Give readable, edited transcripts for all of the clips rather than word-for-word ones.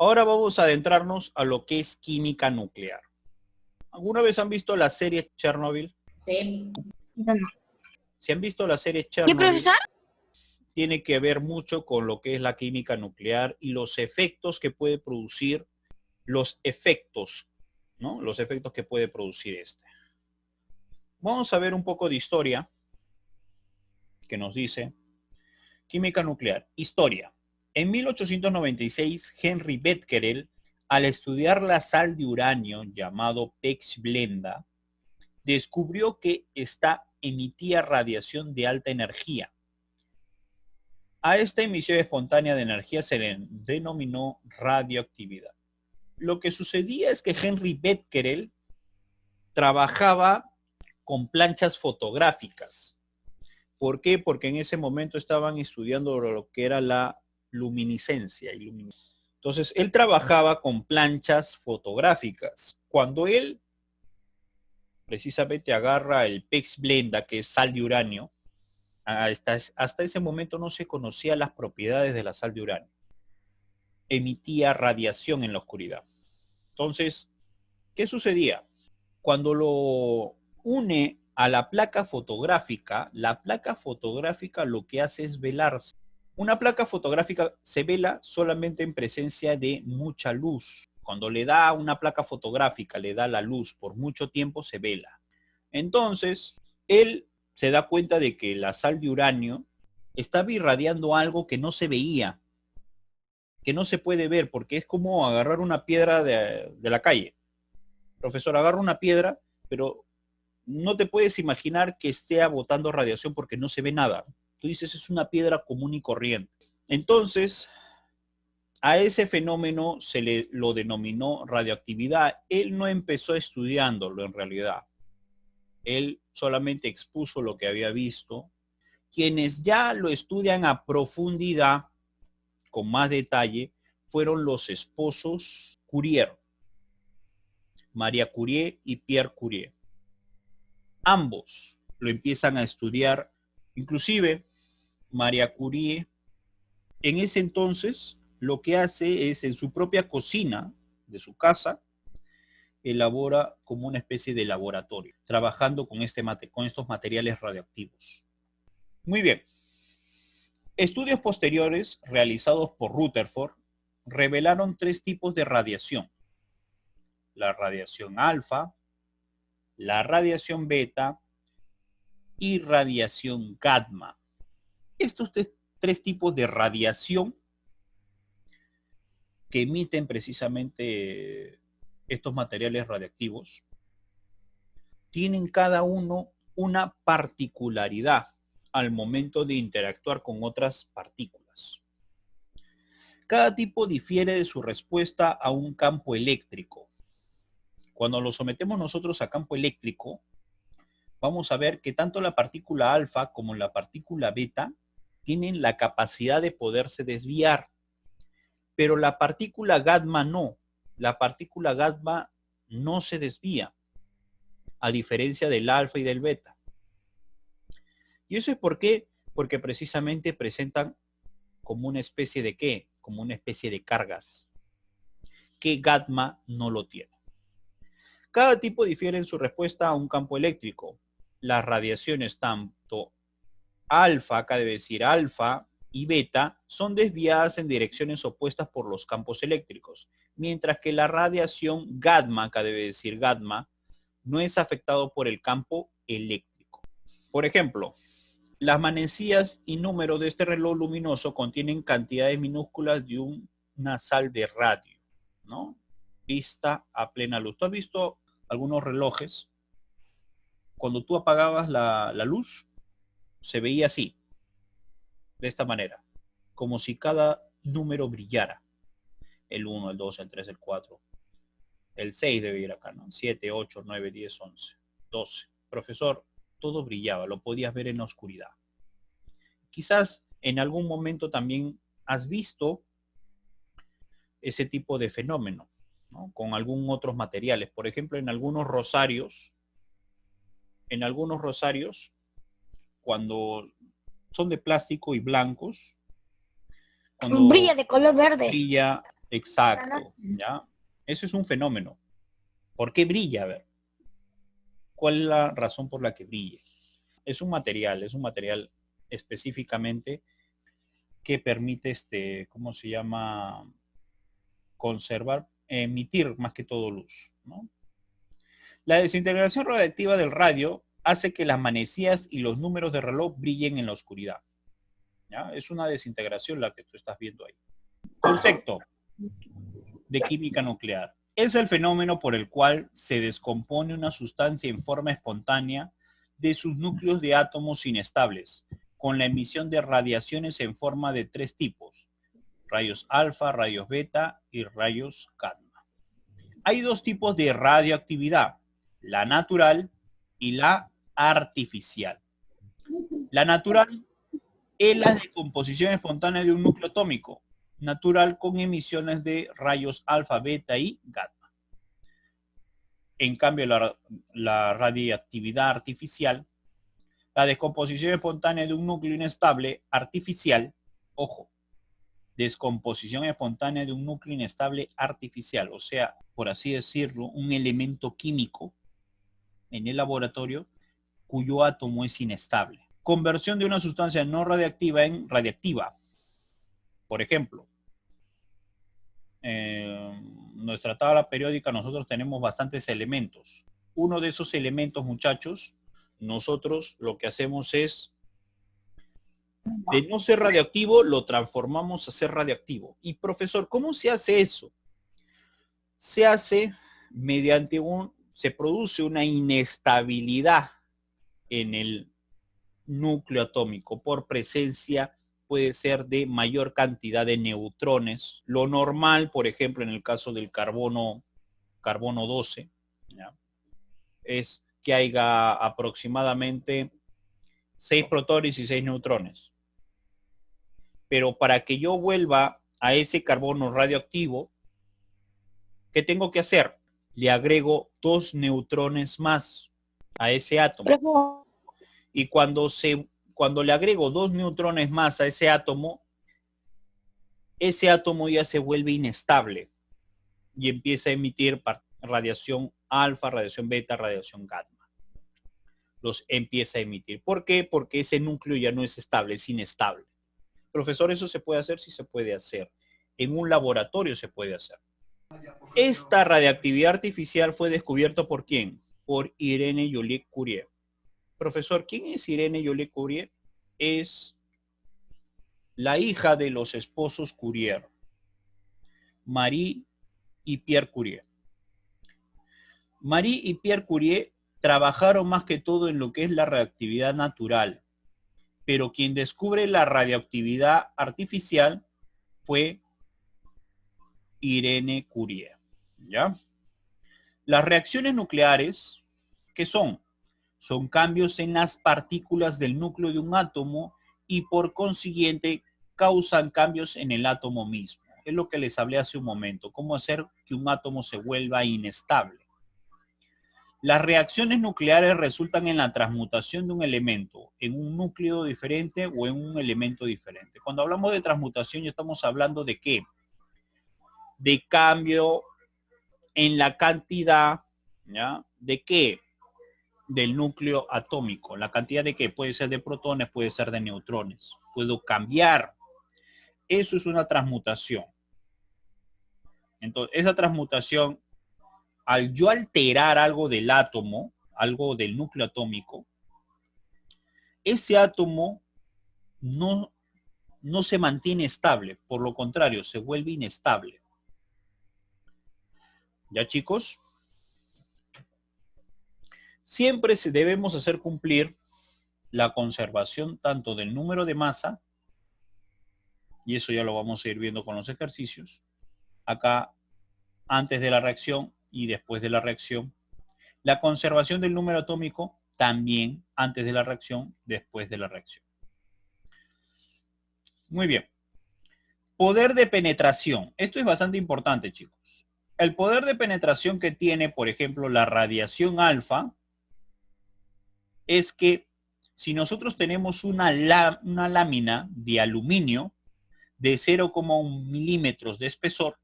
Ahora vamos a adentrarnos a lo que es química nuclear. ¿Alguna vez han visto la serie Chernobyl? Sí. No. Si han visto la serie ¿Qué, Chernobyl, profesor? tiene que ver mucho con lo que es la química nuclear y los efectos que puede producir, los efectos, ¿no? Los efectos que puede producir este. Vamos a ver un poco de historia que nos dice química nuclear. Historia. En 1896, Henry Becquerel, al estudiar la sal de uranio llamado pechblenda, descubrió que ésta emitía radiación de alta energía. A esta emisión espontánea de energía se le denominó radioactividad. Lo que sucedía es que Henry Becquerel trabajaba con planchas fotográficas. ¿Por qué? Porque en ese momento estaban estudiando lo que era la luminiscencia. Entonces, él trabajaba con planchas fotográficas. Cuando él precisamente agarra el pechblenda, que es sal de uranio, hasta ese momento no se conocían las propiedades de la sal de uranio. Emitía radiación en la oscuridad. Entonces, ¿qué sucedía? Cuando lo une a la placa fotográfica lo que hace es velarse. Una placa fotográfica se vela solamente en presencia de mucha luz. Cuando le da una placa fotográfica, le da la luz por mucho tiempo, se vela. Entonces, él se da cuenta de que la sal de uranio estaba irradiando algo que no se veía, que no se puede ver, porque es como agarrar una piedra de la calle. Profesor, agarra una piedra, pero no te puedes imaginar que esté botando radiación porque no se ve nada. Tú dices, es una piedra común y corriente. Entonces, a ese fenómeno se lo denominó radioactividad. Él no empezó estudiándolo en realidad. Él solamente expuso lo que había visto. Quienes ya lo estudian a profundidad, con más detalle, fueron los esposos Curie, María Curie y Pierre Curie. Ambos lo empiezan a estudiar, inclusive María Curie en ese entonces lo que hace es en su propia cocina de su casa, elabora como una especie de laboratorio, trabajando con estos materiales radioactivos. Muy bien. Estudios posteriores realizados por Rutherford revelaron 3 tipos de radiación: la radiación alfa, la radiación beta y radiación gamma. Estos 3 tipos de radiación que emiten precisamente estos materiales radiactivos tienen cada uno una particularidad al momento de interactuar con otras partículas. Cada tipo difiere de su respuesta a un campo eléctrico. Cuando lo sometemos nosotros a campo eléctrico, vamos a ver que tanto la partícula alfa como la partícula beta tienen la capacidad de poderse desviar, pero la partícula gamma no. La partícula gamma no se desvía, a diferencia del alfa y del beta. ¿Y eso es por qué? Porque precisamente presentan como una especie de ¿qué? Como una especie de cargas, que gamma no lo tiene. Cada tipo difiere en su respuesta a un campo eléctrico. Las radiaciones tanto alfa, acá debe decir alfa, y beta, son desviadas en direcciones opuestas por los campos eléctricos, mientras que la radiación gamma, acá debe decir gamma, no es afectado por el campo eléctrico. Por ejemplo, las manecillas y números de este reloj luminoso contienen cantidades minúsculas de una sal de radio, ¿no? Vista a plena luz. ¿Tú has visto algunos relojes? Cuando tú apagabas la luz, se veía así, de esta manera, como si cada número brillara. El 1, el 2, el 3, el 4. El 6 debe ir acá, ¿no? 7, 8, 9, 10, 11, 12. Profesor, todo brillaba, lo podías ver en la oscuridad. Quizás en algún momento también has visto ese tipo de fenómeno, ¿no? Con algún otros materiales. Por ejemplo, en algunos rosarios, cuando son de plástico y blancos, cuando Brilla de color verde. brilla Exacto, ¿ya? Eso es un fenómeno. ¿Por qué brilla? A ver, ¿cuál es la razón por la que brilla? Es un material específicamente que permite, ¿cómo se llama? Conservar, emitir más que todo luz, ¿no? La desintegración radiactiva del radio hace que las manecillas y los números de reloj brillen en la oscuridad, ¿ya? Es una desintegración la que tú estás viendo ahí. Concepto de química nuclear. Es el fenómeno por el cual se descompone una sustancia en forma espontánea de sus núcleos de átomos inestables, con la emisión de radiaciones en forma de 3 tipos: rayos alfa, rayos beta y rayos gamma. Hay 2 tipos de radioactividad: la natural y la artificial. La natural es la descomposición espontánea de un núcleo atómico natural con emisiones de rayos alfa, beta y gamma. En cambio, la radiactividad artificial, la descomposición espontánea de un núcleo inestable artificial, ojo, descomposición espontánea de un núcleo inestable artificial, o sea, por así decirlo, un elemento químico en el laboratorio cuyo átomo es inestable. Conversión de una sustancia no radiactiva en radiactiva. Por ejemplo, nuestra tabla periódica nosotros tenemos bastantes elementos. Uno de esos elementos, muchachos, nosotros lo que hacemos es, de no ser radioactivo, lo transformamos a ser radioactivo. Y profesor, ¿cómo se hace eso? Se hace mediante se produce una inestabilidad en el núcleo atómico por presencia, puede ser, de mayor cantidad de neutrones. Lo normal, por ejemplo, en el caso del carbono 12, ¿ya?, es que haya aproximadamente 6 protones y 6 neutrones. Pero para que yo vuelva a ese carbono radioactivo, ¿qué tengo que hacer? Le agrego 2 neutrones más a ese átomo. Y cuando le agrego 2 neutrones más a ese átomo ya se vuelve inestable y empieza a emitir radiación alfa, radiación beta, radiación gamma. Los empieza a emitir. ¿Por qué? Porque ese núcleo ya no es estable, es inestable. Profesor, ¿eso se puede hacer? Sí se puede hacer. En un laboratorio se puede hacer. Esta radiactividad artificial fue descubierta ¿por quién? Por Irene Joliot-Curie. Profesor, ¿quién es Irene Joliot-Curie? Es la hija de los esposos Curie, Marie y Pierre Curie. Marie y Pierre Curie trabajaron más que todo en lo que es la radioactividad natural, pero quien descubre la radioactividad artificial fue Irene Curie, ¿ya? Las reacciones nucleares, ¿qué son? Son cambios en las partículas del núcleo de un átomo y por consiguiente causan cambios en el átomo mismo. Es lo que les hablé hace un momento, cómo hacer que un átomo se vuelva inestable. Las reacciones nucleares resultan en la transmutación de un elemento en un núcleo diferente o en un elemento diferente. Cuando hablamos de transmutación ya estamos hablando de ¿qué? De cambio en la cantidad, ¿ya? ¿De qué? Del núcleo atómico. La cantidad de qué puede ser de protones, puede ser de neutrones. Puedo cambiar. Eso es una transmutación. Entonces, esa transmutación, al yo alterar algo del átomo, algo del núcleo atómico, ese átomo no se mantiene estable. Por lo contrario, se vuelve inestable. ¿Ya, chicos? Siempre debemos hacer cumplir la conservación tanto del número de masa, y eso ya lo vamos a ir viendo con los ejercicios, acá antes de la reacción y después de la reacción. La conservación del número atómico también antes de la reacción, después de la reacción. Muy bien. Poder de penetración. Esto es bastante importante, chicos. El poder de penetración que tiene, por ejemplo, la radiación alfa, es que si nosotros tenemos una lámina de aluminio de 0,1 milímetros de espesor,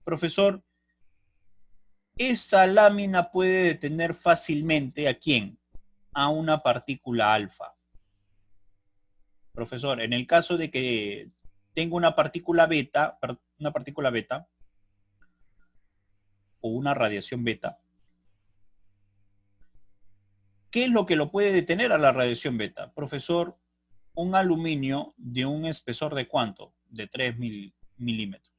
Profesor, esa lámina puede detener fácilmente ¿a quién? A una partícula alfa. Profesor, en el caso de que tenga una partícula beta o una radiación beta, ¿qué es lo que lo puede detener a la radiación beta? Profesor, un aluminio de un espesor de ¿cuánto? De 3 milímetros.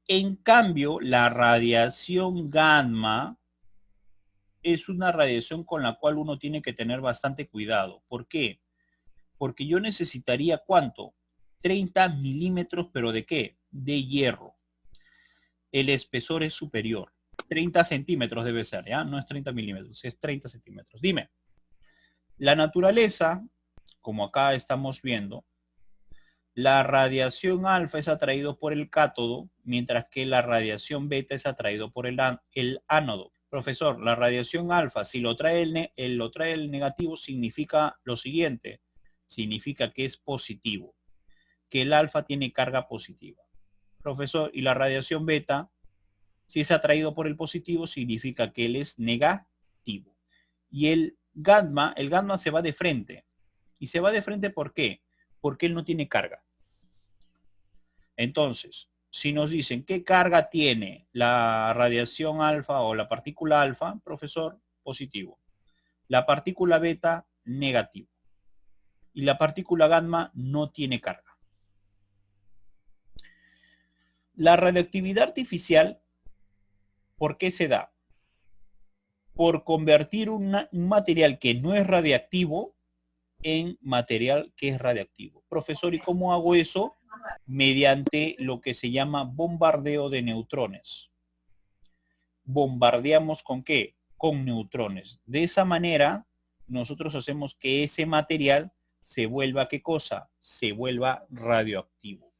En cambio, la radiación gamma es una radiación con la cual uno tiene que tener bastante cuidado. ¿Por qué? Porque yo necesitaría ¿cuánto? 30 milímetros, ¿pero de qué? De hierro. El espesor es superior. 30 centímetros debe ser, ¿ya? No es 30 milímetros, es 30 centímetros. Dime, la naturaleza, como acá estamos viendo, la radiación alfa es atraído por el cátodo, mientras que la radiación beta es atraído por el ánodo. Profesor, la radiación alfa, si lo trae el negativo, significa lo siguiente. Significa que es positivo, que el alfa tiene carga positiva. Profesor, y la radiación beta, si es atraído por el positivo, significa que él es negativo. Y el gamma se va de frente. ¿Y se va de frente por qué? Porque él no tiene carga. Entonces, si nos dicen qué carga tiene la radiación alfa o la partícula alfa, profesor, positivo. La partícula beta, negativo. Y la partícula gamma no tiene carga. La radioactividad artificial, ¿por qué se da? Por convertir un material que no es radiactivo en material que es radiactivo. Profesor, ¿y cómo hago eso? Mediante lo que se llama bombardeo de neutrones. ¿Bombardeamos con qué? Con neutrones. De esa manera, nosotros hacemos que ese material se vuelva, ¿qué cosa? Se vuelva radioactivo.